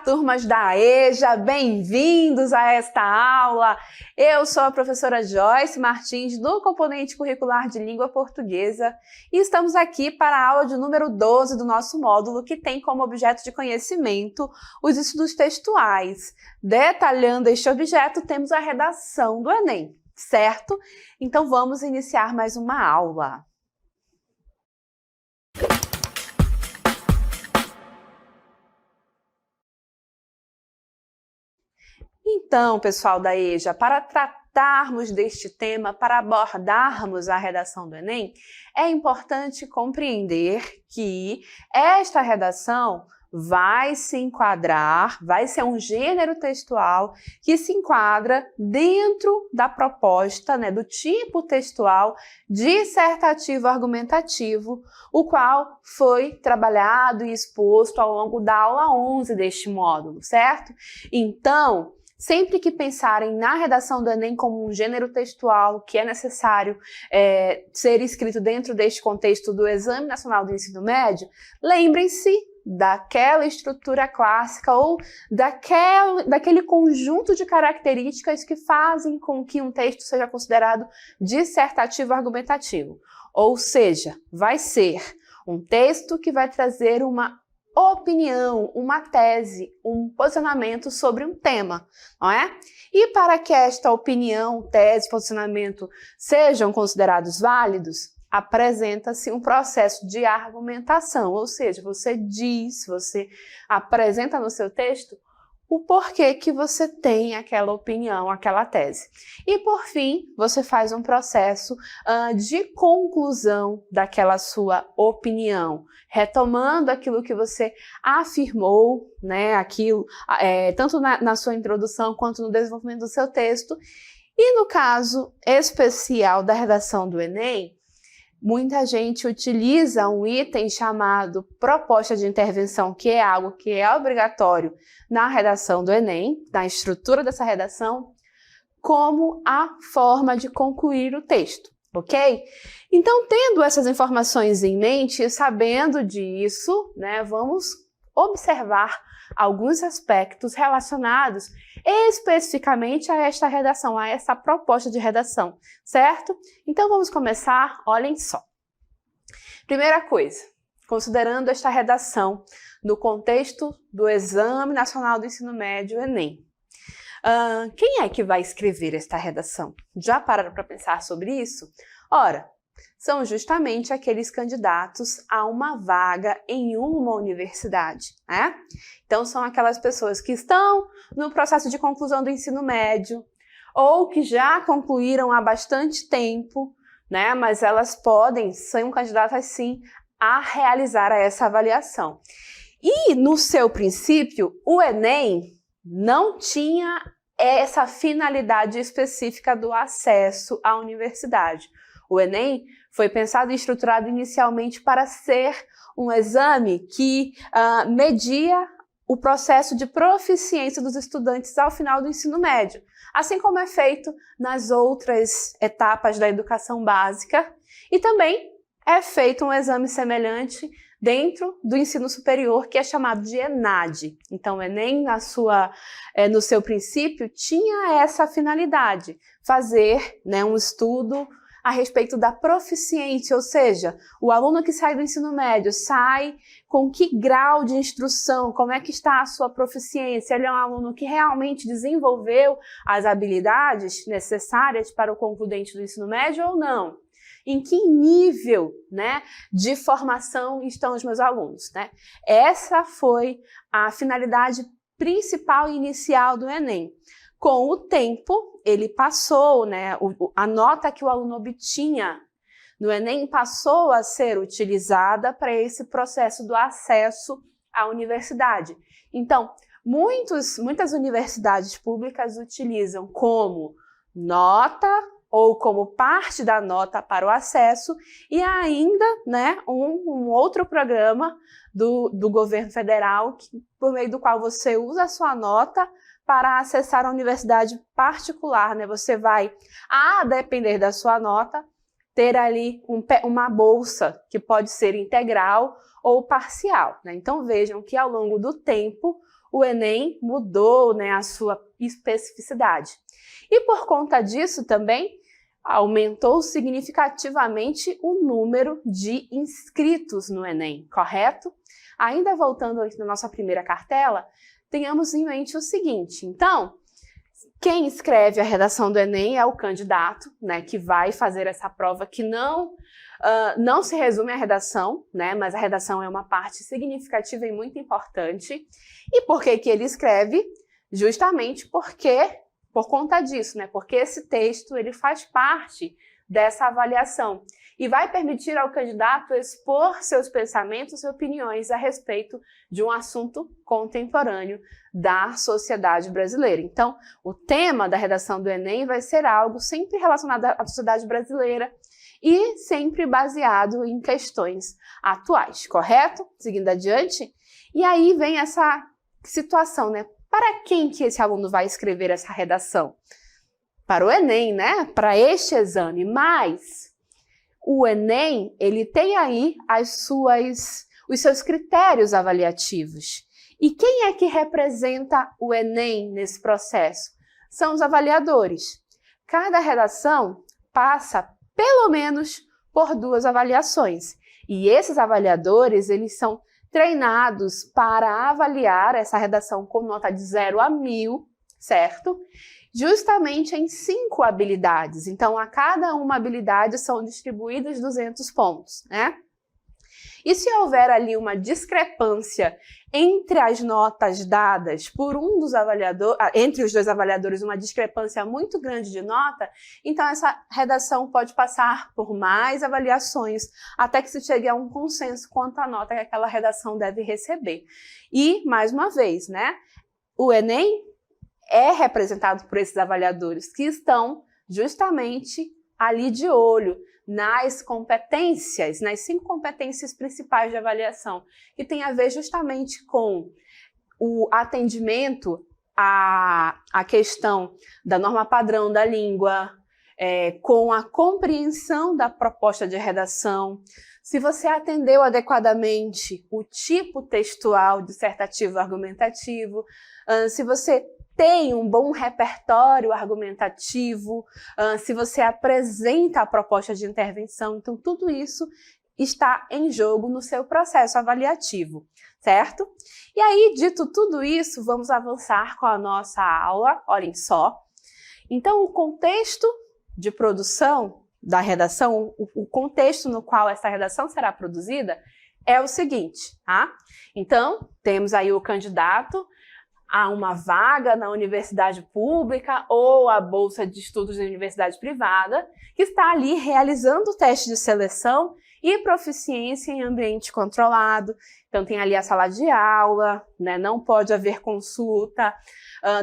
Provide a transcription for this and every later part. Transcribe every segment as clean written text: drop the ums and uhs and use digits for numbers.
turmas da EJA, bem-vindos a esta aula. Eu sou a professora Joyce Martins, do componente curricular de língua portuguesa, e estamos aqui para a aula de número 12 do nosso módulo, que tem como objeto de conhecimento os estudos textuais. Detalhando este objeto, temos a redação do Enem, certo? Então vamos iniciar mais uma aula. Então, pessoal da EJA, para tratarmos deste tema, para abordarmos a redação do Enem, é importante compreender que esta redação vai se enquadrar, vai ser um gênero textual que se enquadra dentro da proposta, do tipo textual dissertativo argumentativo, o qual foi trabalhado e exposto ao longo da aula 11 deste módulo, certo? Então, sempre que pensarem na redação do Enem como um gênero textual que é necessário ser escrito dentro deste contexto do Exame Nacional do Ensino Médio, lembrem-se daquela estrutura clássica ou daquele conjunto de características que fazem com que um texto seja considerado dissertativo argumentativo. Ou seja, vai ser um texto que vai trazer uma opinião, uma tese, um posicionamento sobre um tema, não é? E para que esta opinião, tese, posicionamento sejam considerados válidos, apresenta-se um processo de argumentação, ou seja, você apresenta no seu texto o porquê que você tem aquela opinião, aquela tese. E, por fim, você faz um processo de conclusão daquela sua opinião, retomando aquilo que você afirmou, tanto na sua introdução quanto no desenvolvimento do seu texto. E no caso especial da redação do Enem, muita gente utiliza um item chamado proposta de intervenção, que é algo que é obrigatório na redação do Enem, na estrutura dessa redação, como a forma de concluir o texto, ok? Então, tendo essas informações em mente e sabendo disso, vamos observar alguns aspectos relacionados especificamente a esta redação, a essa proposta de redação, certo? Então vamos começar, olhem só. Primeira coisa, considerando esta redação no contexto do Exame Nacional do Ensino Médio, Enem. Quem é que vai escrever esta redação? Já pararam para pensar sobre isso? Ora, são justamente aqueles candidatos a uma vaga em uma universidade, né? Então, são aquelas pessoas que estão no processo de conclusão do ensino médio ou que já concluíram há bastante tempo, né? Mas elas podem ser candidatas, sim, a realizar essa avaliação. E, no seu princípio, o Enem não tinha essa finalidade específica do acesso à universidade. O Enem foi pensado e estruturado inicialmente para ser um exame que media o processo de proficiência dos estudantes ao final do ensino médio, assim como é feito nas outras etapas da educação básica, e também é feito um exame semelhante dentro do ensino superior, que é chamado de ENAD. Então, o Enem, no seu princípio, tinha essa finalidade, fazer um estudo a respeito da proficiência, ou seja, o aluno que sai do ensino médio sai com que grau de instrução, como é que está a sua proficiência, ele é um aluno que realmente desenvolveu as habilidades necessárias para o concludente do ensino médio ou não? Em que nível de formação estão os meus alunos? Essa foi a finalidade principal e inicial do Enem. Com o tempo, ele passou, a nota que o aluno obtinha no Enem passou a ser utilizada para esse processo do acesso à universidade. Então, muitas universidades públicas utilizam como nota ou como parte da nota para o acesso e ainda um outro programa do governo federal, por meio do qual você usa a sua nota para acessar a universidade particular, Você vai, a depender da sua nota, ter ali uma bolsa que pode ser integral ou parcial, Então vejam que ao longo do tempo o Enem mudou, né, a sua especificidade. E por conta disso também, aumentou significativamente o número de inscritos no Enem, correto? Ainda voltando na nossa primeira cartela, tenhamos em mente o seguinte, então, quem escreve a redação do Enem é o candidato, né, que vai fazer essa prova que não se resume à redação, né, mas a redação é uma parte significativa e muito importante. E por que que ele escreve? Justamente por conta disso, né, porque esse texto ele faz parte dessa avaliação e vai permitir ao candidato expor seus pensamentos e opiniões a respeito de um assunto contemporâneo da sociedade brasileira. Então, o tema da redação do Enem vai ser algo sempre relacionado à sociedade brasileira e sempre baseado em questões atuais, correto? Seguindo adiante. E aí vem essa situação, né? Para quem que esse aluno vai escrever essa redação? Para o Enem, né? Para este exame, mas o Enem, ele tem aí os seus critérios avaliativos. E quem é que representa o Enem nesse processo? São os avaliadores. Cada redação passa pelo menos por 2 avaliações. E esses avaliadores, eles são treinados para avaliar essa redação com nota de 0 a 1000, certo? Justamente em 5 habilidades. Então, a cada uma habilidade são distribuídos 200 pontos, né? E se houver ali uma discrepância entre as notas dadas por um dos avaliadores, entre os 2 avaliadores, uma discrepância muito grande de nota, então essa redação pode passar por mais avaliações até que se chegue a um consenso quanto à nota que aquela redação deve receber. E, mais uma vez, né, o Enem é representado por esses avaliadores que estão justamente ali de olho nas competências, nas 5 competências principais de avaliação, que tem a ver justamente com o atendimento à questão da norma padrão da língua, com a compreensão da proposta de redação, se você atendeu adequadamente o tipo textual, dissertativo, argumentativo, se você tem um bom repertório argumentativo, se você apresenta a proposta de intervenção. Então, tudo isso está em jogo no seu processo avaliativo, certo? E aí, dito tudo isso, vamos avançar com a nossa aula. Olhem só. Então, o contexto de produção da redação, o contexto no qual essa redação será produzida é o seguinte, tá? Então, temos aí o candidato a uma vaga na universidade pública ou a bolsa de estudos da universidade privada, que está ali realizando o teste de seleção e proficiência em ambiente controlado. Então tem ali a sala de aula, né? Não pode haver consulta,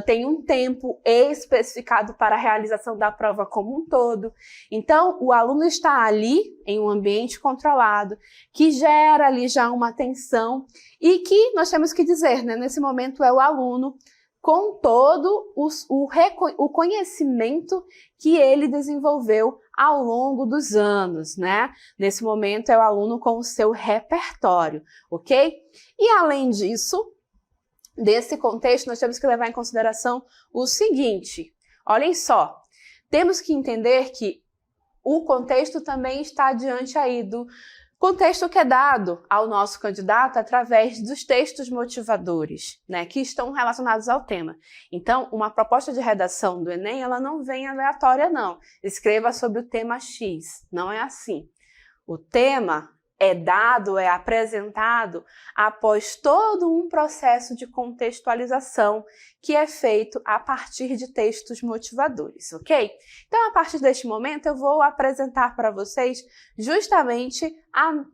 tem um tempo especificado para a realização da prova como um todo. Então o aluno está ali em um ambiente controlado, que gera ali já uma tensão e que nós temos que dizer, né? Nesse momento é o aluno com todo o conhecimento que ele desenvolveu ao longo dos anos, né? Nesse momento é o aluno com o seu repertório, ok? E além disso, desse contexto, nós temos que levar em consideração o seguinte, olhem só, temos que entender que o contexto também está diante aí do contexto que é dado ao nosso candidato através dos textos motivadores, né, que estão relacionados ao tema. Então, uma proposta de redação do Enem, ela não vem aleatória, não. Escreva sobre o tema X. Não é assim. O tema é dado, é apresentado após todo um processo de contextualização que é feito a partir de textos motivadores, ok? Então, a partir deste momento, eu vou apresentar para vocês justamente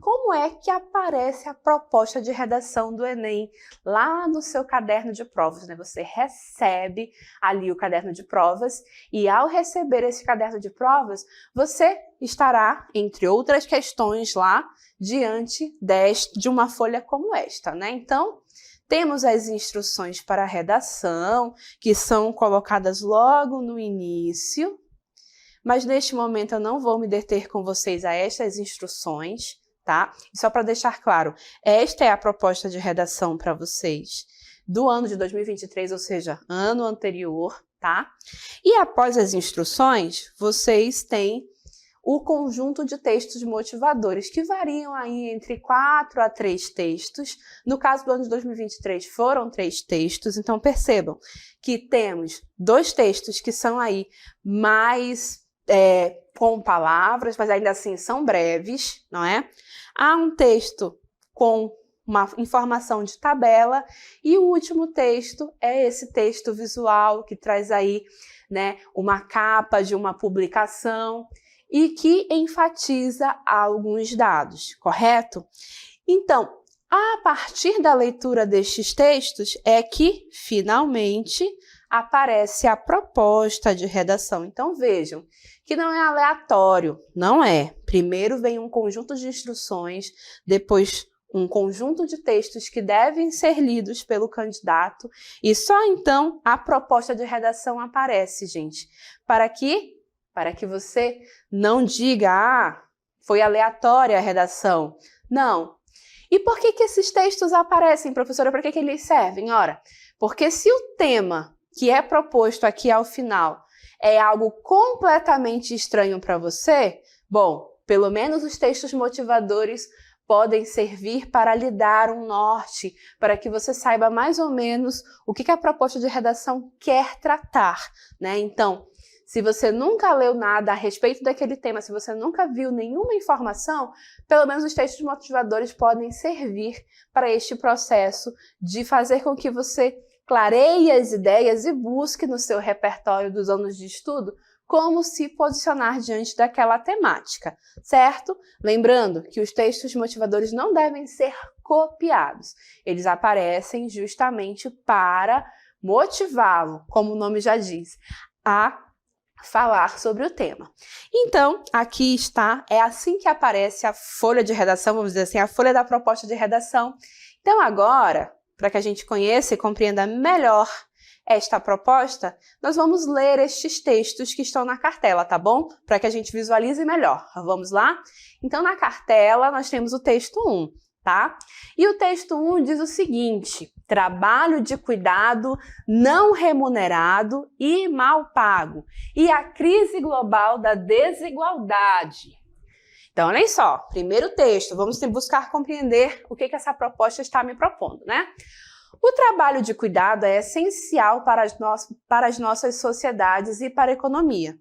como é que aparece a proposta de redação do Enem lá no seu caderno de provas, né? Você recebe ali o caderno de provas e ao receber esse caderno de provas, você estará, entre outras questões lá, diante de uma folha como esta, né? Então, temos as instruções para a redação, que são colocadas logo no início, mas neste momento eu não vou me deter com vocês a estas instruções, tá? Só para deixar claro, esta é a proposta de redação para vocês. do ano de 2023, ou seja, ano anterior, tá? E após as instruções, vocês têm o conjunto de textos motivadores, que variam aí entre 4 a 3 textos. No caso do ano de 2023, foram 3 textos, então percebam que temos 2 textos que são aí mais com palavras, mas ainda assim são breves, não é? Há um texto com uma informação de tabela, e o último texto é esse texto visual que traz aí, né, uma capa de uma publicação e que enfatiza alguns dados, correto? Então, a partir da leitura destes textos é que, finalmente, aparece a proposta de redação. Então, vejam que não é aleatório, não é. Primeiro vem um conjunto de instruções, depois um conjunto de textos que devem ser lidos pelo candidato e só então a proposta de redação aparece, gente. Para que você não diga, foi aleatória a redação. Não. E por que esses textos aparecem, professora? Para que eles servem? Ora, porque se o tema que é proposto aqui ao final é algo completamente estranho para você, bom, pelo menos os textos motivadores podem servir para lhe dar um norte, para que você saiba mais ou menos o que a proposta de redação quer tratar, né? Então, se você nunca leu nada a respeito daquele tema, se você nunca viu nenhuma informação, pelo menos os textos motivadores podem servir para este processo de fazer com que você clareie as ideias e busque no seu repertório dos anos de estudo como se posicionar diante daquela temática, certo? Lembrando que os textos motivadores não devem ser copiados. Eles aparecem justamente para motivá-lo, como o nome já diz, a falar sobre o tema. Então, aqui está, é assim que aparece a folha de redação, vamos dizer assim, a folha da proposta de redação. Então, agora, para que a gente conheça e compreenda melhor esta proposta, nós vamos ler estes textos que estão na cartela, tá bom? Para que a gente visualize melhor. Vamos lá? Então, na cartela, nós temos o texto 1, tá? E o texto 1 diz o seguinte: trabalho de cuidado não remunerado e mal pago, e a crise global da desigualdade. Então, olhem só, primeiro texto, vamos buscar compreender o que essa proposta está me propondo, né? O trabalho de cuidado é essencial para as nossas sociedades e para a economia.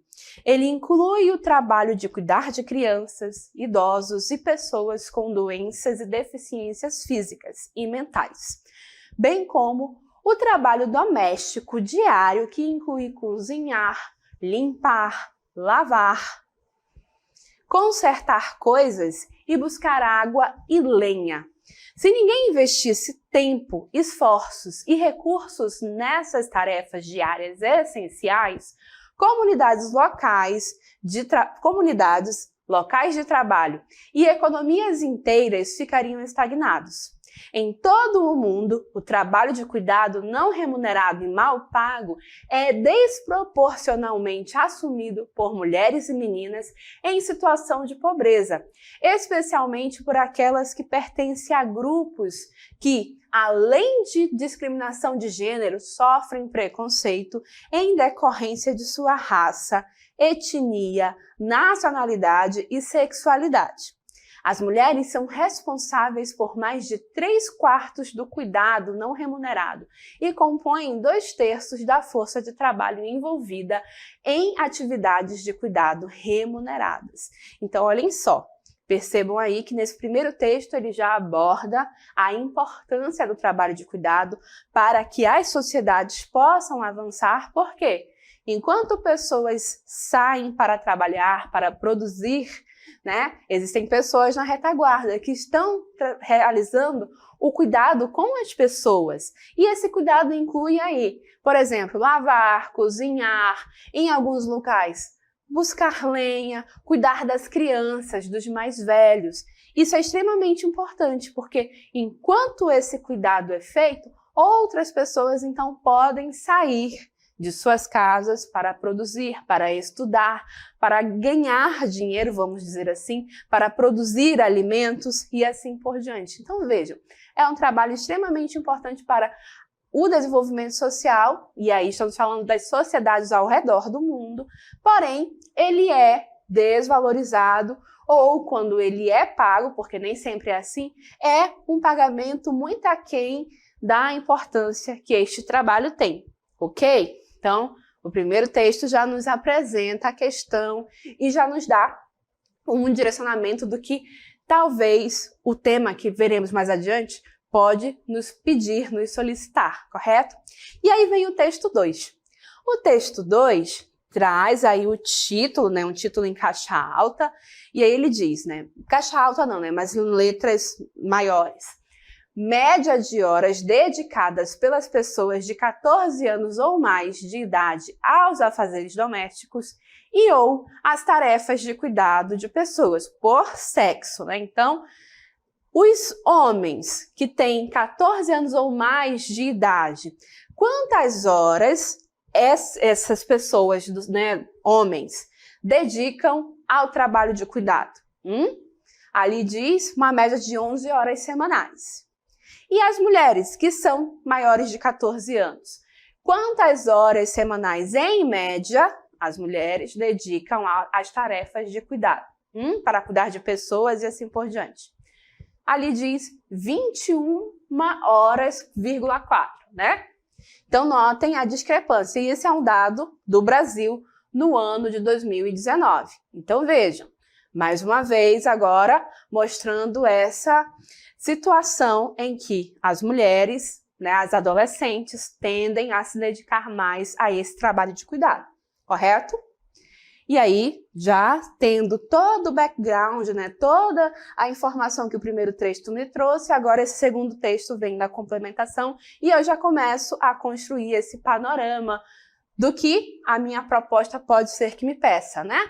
Ele inclui o trabalho de cuidar de crianças, idosos e pessoas com doenças e deficiências físicas e mentais, bem como o trabalho doméstico diário, que inclui cozinhar, limpar, lavar, consertar coisas e buscar água e lenha. Se ninguém investisse tempo, esforços e recursos nessas tarefas diárias essenciais, comunidades locais de trabalho e economias inteiras ficariam estagnados. Em todo o mundo, o trabalho de cuidado não remunerado e mal pago é desproporcionalmente assumido por mulheres e meninas em situação de pobreza, especialmente por aquelas que pertencem a grupos que, além de discriminação de gênero, sofrem preconceito em decorrência de sua raça, etnia, nacionalidade e sexualidade. As mulheres são responsáveis por mais de 3/4 do cuidado não remunerado e compõem 2/3 da força de trabalho envolvida em atividades de cuidado remuneradas. Então, olhem só, percebam aí que nesse primeiro texto ele já aborda a importância do trabalho de cuidado para que as sociedades possam avançar. Por quê? Enquanto pessoas saem para trabalhar, para produzir, né? Existem pessoas na retaguarda que estão realizando o cuidado com as pessoas. E esse cuidado inclui aí, por exemplo, lavar, cozinhar, em alguns locais, buscar lenha, cuidar das crianças, dos mais velhos. Isso é extremamente importante, porque enquanto esse cuidado é feito, outras pessoas então podem sair de suas casas para produzir, para estudar, para ganhar dinheiro, vamos dizer assim, para produzir alimentos e assim por diante. Então vejam, é um trabalho extremamente importante para o desenvolvimento social, e aí estamos falando das sociedades ao redor do mundo, porém, ele é desvalorizado ou quando ele é pago, porque nem sempre é assim, é um pagamento muito aquém da importância que este trabalho tem, ok? Então, o primeiro texto já nos apresenta a questão e já nos dá um direcionamento do que talvez o tema que veremos mais adiante pode nos pedir, nos solicitar, correto? E aí vem o texto 2. O texto 2 traz aí o título, né, um título em caixa alta, e aí ele diz, né, caixa alta não, né, mas em letras maiores. Média de horas dedicadas pelas pessoas de 14 anos ou mais de idade aos afazeres domésticos e ou as tarefas de cuidado de pessoas por sexo, né? Então, os homens que têm 14 anos ou mais de idade, quantas horas essas pessoas, né, homens, dedicam ao trabalho de cuidado? Ali diz uma média de 11 horas semanais. E as mulheres que são maiores de 14 anos, quantas horas semanais, em média, as mulheres dedicam às tarefas de cuidado? Para cuidar de pessoas e assim por diante. Ali diz 21 horas,4, né? Então, notem a discrepância. E esse é um dado do Brasil no ano de 2019. Então, vejam, mais uma vez agora mostrando essa situação em que as mulheres, né, as adolescentes, tendem a se dedicar mais a esse trabalho de cuidado, correto? E aí, já tendo todo o background, né, toda a informação que o primeiro texto me trouxe, agora esse segundo texto vem da complementação e eu já começo a construir esse panorama do que a minha proposta pode ser que me peça, né?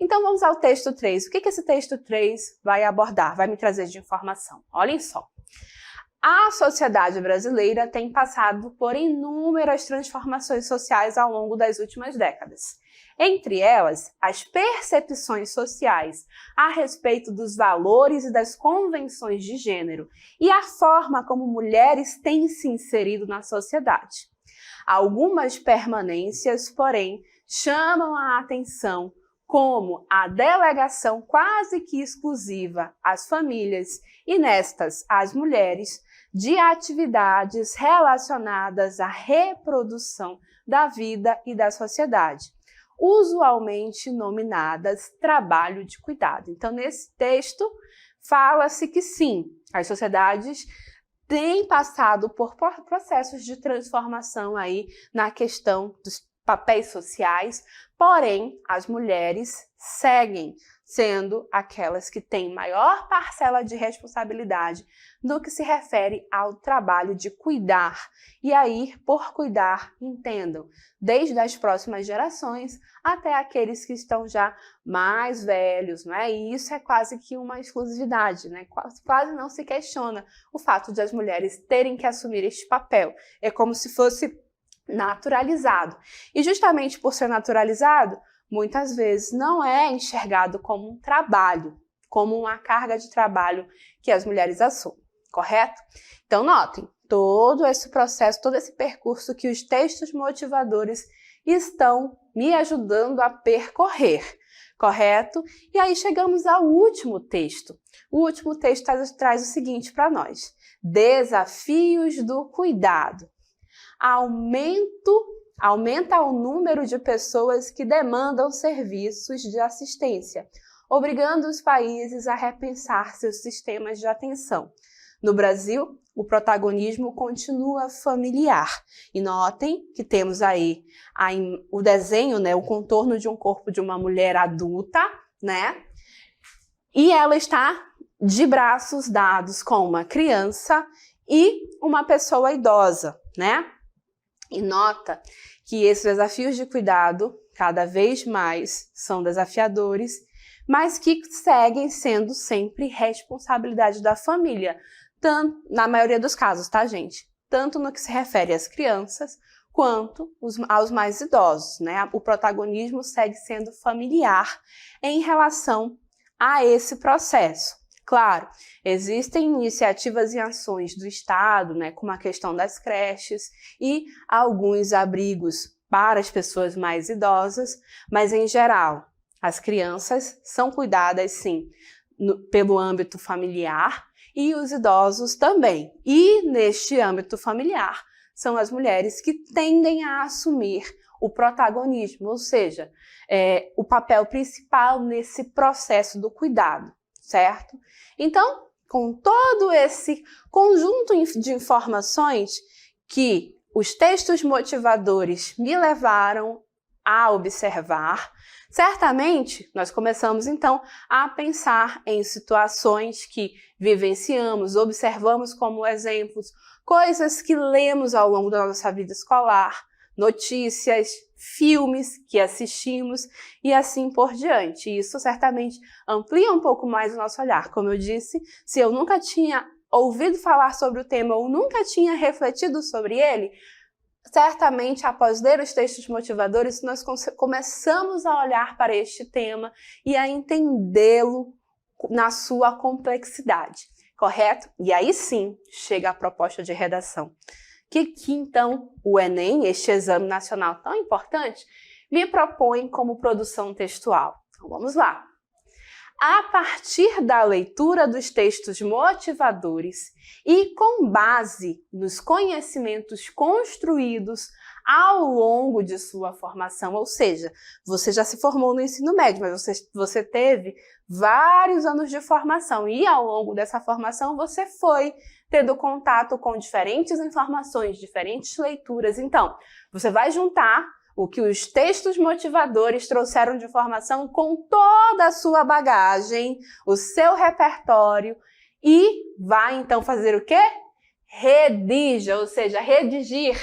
Então vamos ao texto 3. O que esse texto 3 vai abordar, vai me trazer de informação? Olhem só. A sociedade brasileira tem passado por inúmeras transformações sociais ao longo das últimas décadas. Entre elas, as percepções sociais a respeito dos valores e das convenções de gênero e a forma como mulheres têm se inserido na sociedade. Algumas permanências, porém, chamam a atenção como a delegação quase que exclusiva às famílias e nestas às mulheres de atividades relacionadas à reprodução da vida e da sociedade, usualmente nominadas trabalho de cuidado. Então, nesse texto, fala-se que sim, as sociedades têm passado por processos de transformação aí na questão dos papéis sociais, porém, as mulheres seguem sendo aquelas que têm maior parcela de responsabilidade no que se refere ao trabalho de cuidar. E aí, por cuidar, entendam, desde as próximas gerações até aqueles que estão já mais velhos, né? E isso é quase que uma exclusividade, né? Quase não se questiona o fato de as mulheres terem que assumir este papel. É como se fosse naturalizado. E justamente por ser naturalizado, muitas vezes não é enxergado como um trabalho, como uma carga de trabalho que as mulheres assumem, correto? Então notem, todo esse processo, todo esse percurso que os textos motivadores estão me ajudando a percorrer, correto? E aí chegamos ao último texto. O último texto traz o seguinte para nós: desafios do cuidado. Aumenta o número de pessoas que demandam serviços de assistência, obrigando os países a repensar seus sistemas de atenção. No Brasil, o protagonismo continua familiar. E notem que temos aí o desenho, né, o contorno de um corpo de uma mulher adulta, né? E ela está de braços dados com uma criança e uma pessoa idosa, né? E nota que esses desafios de cuidado, cada vez mais, são desafiadores, mas que seguem sendo sempre responsabilidade da família, tanto, na maioria dos casos, tá, gente? Tanto no que se refere às crianças, quanto aos mais idosos, né? O protagonismo segue sendo familiar em relação a esse processo. Claro, existem iniciativas e ações do Estado, né, como a questão das creches e alguns abrigos para as pessoas mais idosas, mas em geral, as crianças são cuidadas sim pelo âmbito familiar e os idosos também. E neste âmbito familiar, são as mulheres que tendem a assumir o protagonismo, ou seja, o papel principal nesse processo do cuidado, certo? Então, com todo esse conjunto de informações que os textos motivadores me levaram a observar, certamente nós começamos então a pensar em situações que vivenciamos, observamos como exemplos, coisas que lemos ao longo da nossa vida escolar, notícias, filmes que assistimos e assim por diante. Isso certamente amplia um pouco mais o nosso olhar. Como eu disse, se eu nunca tinha ouvido falar sobre o tema ou nunca tinha refletido sobre ele, certamente após ler os textos motivadores, nós começamos a olhar para este tema e a entendê-lo na sua complexidade, correto? E aí sim chega a proposta de redação. Que então o Enem, este exame nacional tão importante, me propõe como produção textual. Então vamos lá. A partir da leitura dos textos motivadores e com base nos conhecimentos construídos ao longo de sua formação, ou seja, você já se formou no ensino médio, mas você teve vários anos de formação e ao longo dessa formação você foi tendo contato com diferentes informações, diferentes leituras. Então, você vai juntar o que os textos motivadores trouxeram de informação com toda a sua bagagem, o seu repertório e vai então fazer o quê? Redija, ou seja, redigir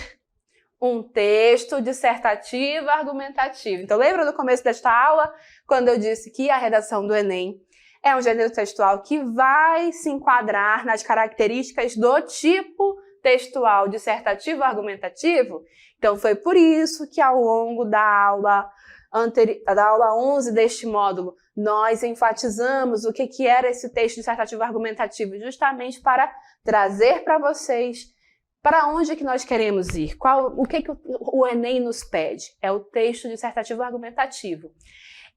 um texto dissertativo argumentativo. Então, lembra no começo desta aula, quando eu disse que a redação do Enem é um gênero textual que vai se enquadrar nas características do tipo textual dissertativo argumentativo? Então, foi por isso que ao longo da aula 11 deste módulo, nós enfatizamos o que era esse texto dissertativo argumentativo, justamente para trazer para vocês para onde que nós queremos ir, o que o Enem nos pede. É o texto dissertativo argumentativo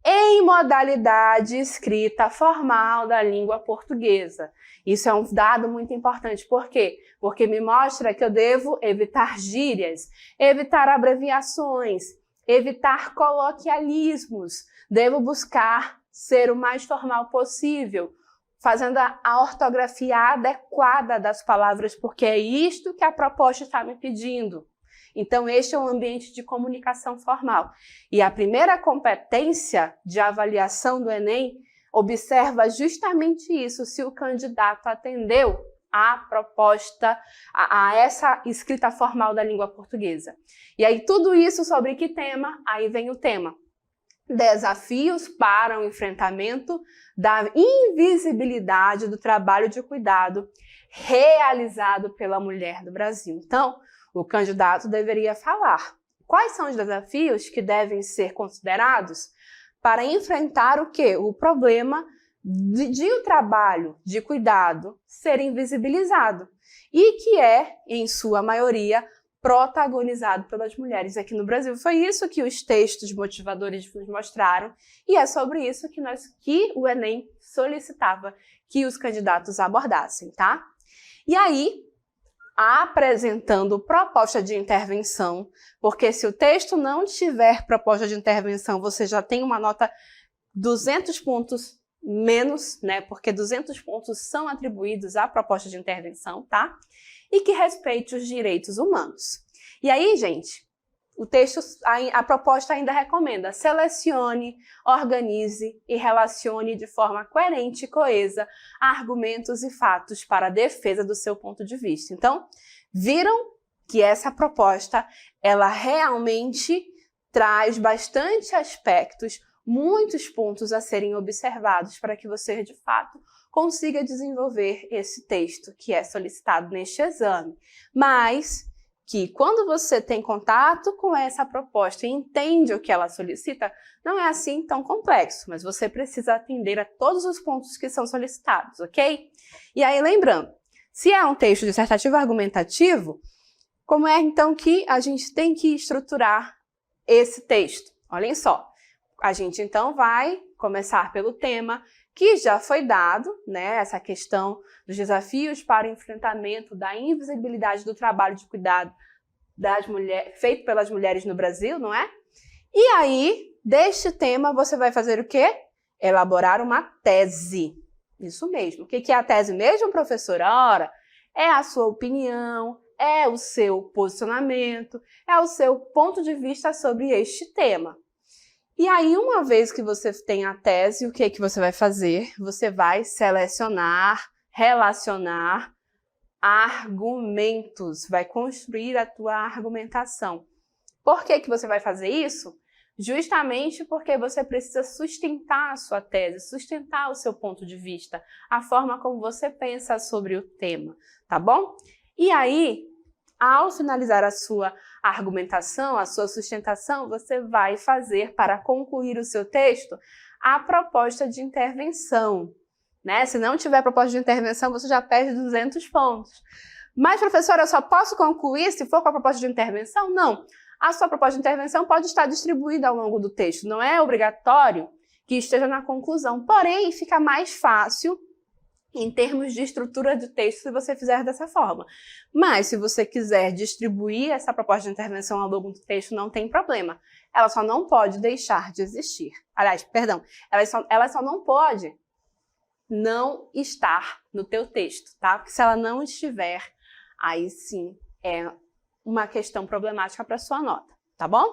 em modalidade escrita formal da língua portuguesa. Isso é um dado muito importante. Por quê? Porque me mostra que eu devo evitar gírias, evitar abreviações, evitar coloquialismos. Devo buscar ser o mais formal possível, fazendo a ortografia adequada das palavras, porque é isto que a proposta está me pedindo. Então, este é um ambiente de comunicação formal. E a primeira competência de avaliação do Enem observa justamente isso, se o candidato atendeu à proposta, a essa escrita formal da língua portuguesa. E aí, tudo isso sobre que tema? Aí vem o tema. Desafios para o enfrentamento da invisibilidade do trabalho de cuidado realizado pela mulher do Brasil. Então, o candidato deveria falar quais são os desafios que devem ser considerados para enfrentar o quê? O problema de o trabalho de cuidado ser invisibilizado e que é, em sua maioria, protagonizado pelas mulheres aqui no Brasil. Foi isso que os textos motivadores nos mostraram e é sobre isso que o Enem solicitava que os candidatos abordassem, tá? E aí, apresentando proposta de intervenção, porque se o texto não tiver proposta de intervenção, você já tem uma nota 200 pontos menos, né? Porque 200 pontos são atribuídos à proposta de intervenção, tá? E que respeite os direitos humanos. E aí, gente, o texto, a proposta ainda recomenda: selecione, organize e relacione de forma coerente e coesa argumentos e fatos para a defesa do seu ponto de vista. Então, viram que essa proposta, ela realmente traz bastante aspectos, muitos pontos a serem observados para que você, de fato, consiga desenvolver esse texto que é solicitado neste exame. Mas que quando você tem contato com essa proposta e entende o que ela solicita, não é assim tão complexo, mas você precisa atender a todos os pontos que são solicitados, ok? E aí, lembrando, se é um texto dissertativo argumentativo, como é então que a gente tem que estruturar esse texto? Olhem só, a gente então vai começar pelo tema que já foi dado, né? Essa questão dos desafios para o enfrentamento da invisibilidade do trabalho de cuidado das mulheres, feito pelas mulheres no Brasil, não é? E aí, deste tema, você vai fazer o quê? Elaborar uma tese. Isso mesmo. O que é a tese mesmo, professora? Ora, é a sua opinião, é o seu posicionamento, é o seu ponto de vista sobre este tema. E aí, uma vez que você tem a tese, o que você vai fazer? Você vai selecionar, relacionar argumentos, vai construir a tua argumentação. Por que você vai fazer isso? Justamente porque você precisa sustentar a sua tese, sustentar o seu ponto de vista, a forma como você pensa sobre o tema, tá bom? E aí, ao finalizar a sua argumentação, a sua sustentação, você vai fazer, para concluir o seu texto, a proposta de intervenção, né? Se não tiver proposta de intervenção, você já perde 200 pontos. Mas, professora, eu só posso concluir se for com a proposta de intervenção? Não. A sua proposta de intervenção pode estar distribuída ao longo do texto. Não é obrigatório que esteja na conclusão. Porém, fica mais fácil em termos de estrutura de texto se você fizer dessa forma. Mas, se você quiser distribuir essa proposta de intervenção ao longo do texto, não tem problema. Ela só não pode deixar de existir. Aliás, perdão, ela só não pode não estar no teu texto, tá? Porque se ela não estiver, aí sim é uma questão problemática para sua nota, tá bom?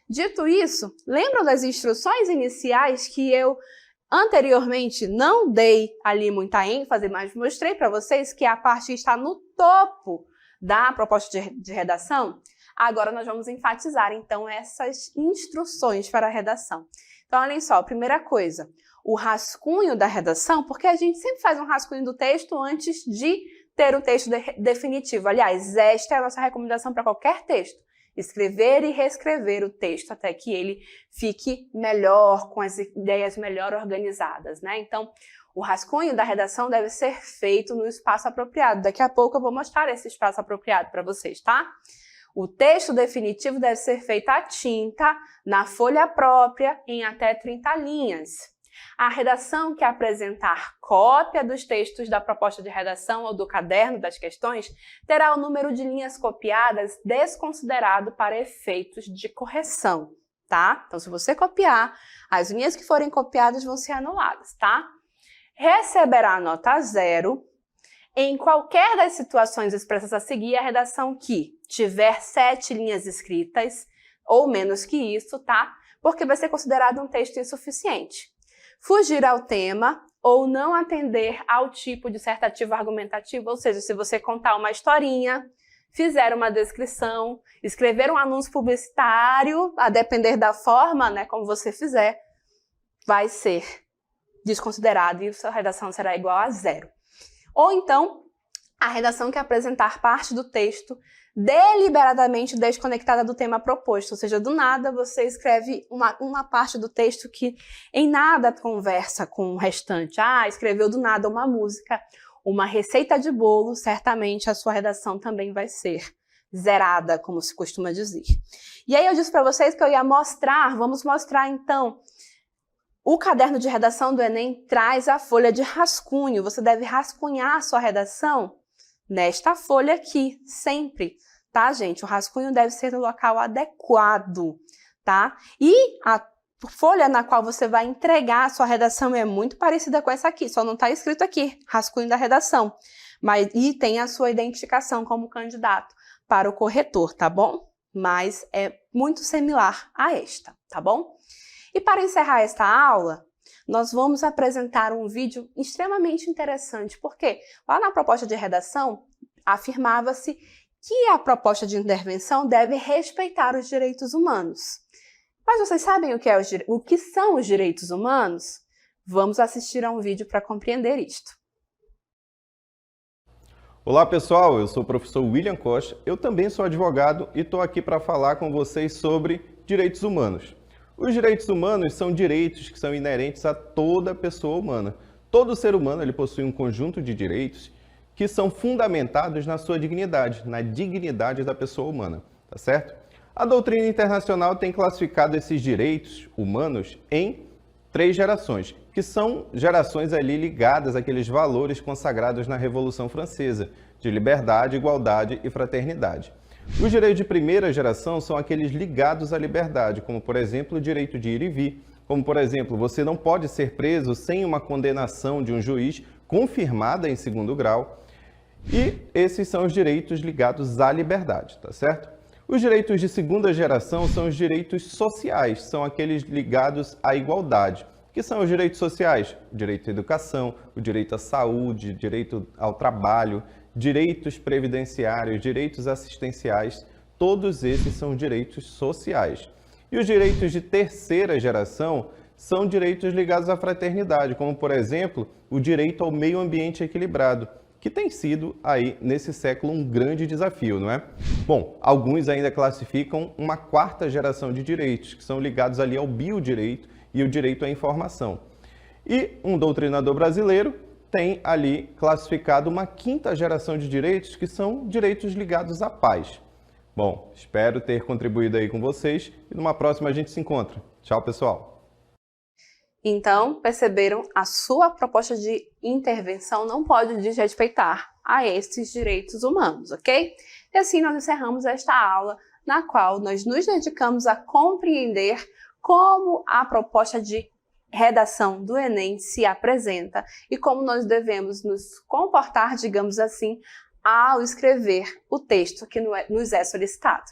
Dito isso, lembram das instruções iniciais que eu anteriormente não dei ali muita ênfase, mas mostrei para vocês que a parte está no topo da proposta de redação? Agora nós vamos enfatizar, então, essas instruções para a redação. Então, olhem só, primeira coisa, o rascunho da redação, porque a gente sempre faz um rascunho do texto antes de ter o texto definitivo. Aliás, esta é a nossa recomendação para qualquer texto. Escrever e reescrever o texto até que ele fique melhor, com as ideias melhor organizadas, né? Então, o rascunho da redação deve ser feito no espaço apropriado. Daqui a pouco eu vou mostrar esse espaço apropriado para vocês, tá? O texto definitivo deve ser feito à tinta, na folha própria, em até 30 linhas. A redação que apresentar cópia dos textos da proposta de redação ou do caderno das questões terá o número de linhas copiadas desconsiderado para efeitos de correção, tá? Então, se você copiar, as linhas que forem copiadas vão ser anuladas, tá? Receberá nota 0 em qualquer das situações expressas a seguir a redação que tiver 7 linhas escritas ou menos que isso, tá? Porque vai ser considerado um texto insuficiente. Fugir ao tema ou não atender ao tipo dissertativo argumentativo, ou seja, se você contar uma historinha, fizer uma descrição, escrever um anúncio publicitário, a depender da forma, né, como você fizer, vai ser desconsiderado e sua redação será igual a 0. Ou então, a redação que apresentar parte do texto deliberadamente desconectada do tema proposto, ou seja, do nada você escreve uma parte do texto que em nada conversa com o restante. Escreveu do nada uma música, uma receita de bolo, certamente a sua redação também vai ser zerada, como se costuma dizer. E aí eu disse para vocês que eu ia mostrar, vamos mostrar então, o caderno de redação do Enem traz a folha de rascunho. Você deve rascunhar a sua redação nesta folha aqui, sempre, tá, gente? O rascunho deve ser no local adequado, tá? E a folha na qual você vai entregar a sua redação é muito parecida com essa aqui, só não está escrito aqui, rascunho da redação. E tem a sua identificação como candidato para o corretor, tá bom? Mas é muito similar a esta, tá bom? E para encerrar esta aula, nós vamos apresentar um vídeo extremamente interessante, porque lá na proposta de redação afirmava-se que a proposta de intervenção deve respeitar os direitos humanos. Mas vocês sabem o que são os direitos humanos? Vamos assistir a um vídeo para compreender isto. Olá pessoal, eu sou o professor William Costa, eu também sou advogado e estou aqui para falar com vocês sobre direitos humanos. Os direitos humanos são direitos que são inerentes a toda pessoa humana. Todo ser humano ele possui um conjunto de direitos que são fundamentados na sua dignidade, na dignidade da pessoa humana, tá certo? A doutrina internacional tem classificado esses direitos humanos em 3 gerações, que são gerações ali ligadas àqueles valores consagrados na Revolução Francesa, de liberdade, igualdade e fraternidade. Os direitos de primeira geração são aqueles ligados à liberdade, como por exemplo o direito de ir e vir, como por exemplo, você não pode ser preso sem uma condenação de um juiz confirmada em 2º grau, e esses são os direitos ligados à liberdade, tá certo? Os direitos de segunda geração são os direitos sociais, são aqueles ligados à igualdade. Que são os direitos sociais? O direito à educação, o direito à saúde, o direito ao trabalho, direitos previdenciários, direitos assistenciais, todos esses são direitos sociais. E os direitos de terceira geração são direitos ligados à fraternidade, como por exemplo, o direito ao meio ambiente equilibrado, que tem sido aí nesse século um grande desafio, não é? Bom, alguns ainda classificam uma 4ª geração de direitos, que são ligados ali ao biodireito e o direito à informação. E um doutrinador brasileiro tem ali classificado uma 5ª geração de direitos, que são direitos ligados à paz. Bom, espero ter contribuído aí com vocês e numa próxima a gente se encontra. Tchau, pessoal! Então, perceberam? A sua proposta de intervenção não pode desrespeitar a esses direitos humanos, ok? E assim nós encerramos esta aula, na qual nós nos dedicamos a compreender como a proposta de redação do Enem se apresenta e como nós devemos nos comportar, digamos assim, ao escrever o texto que nos é solicitado.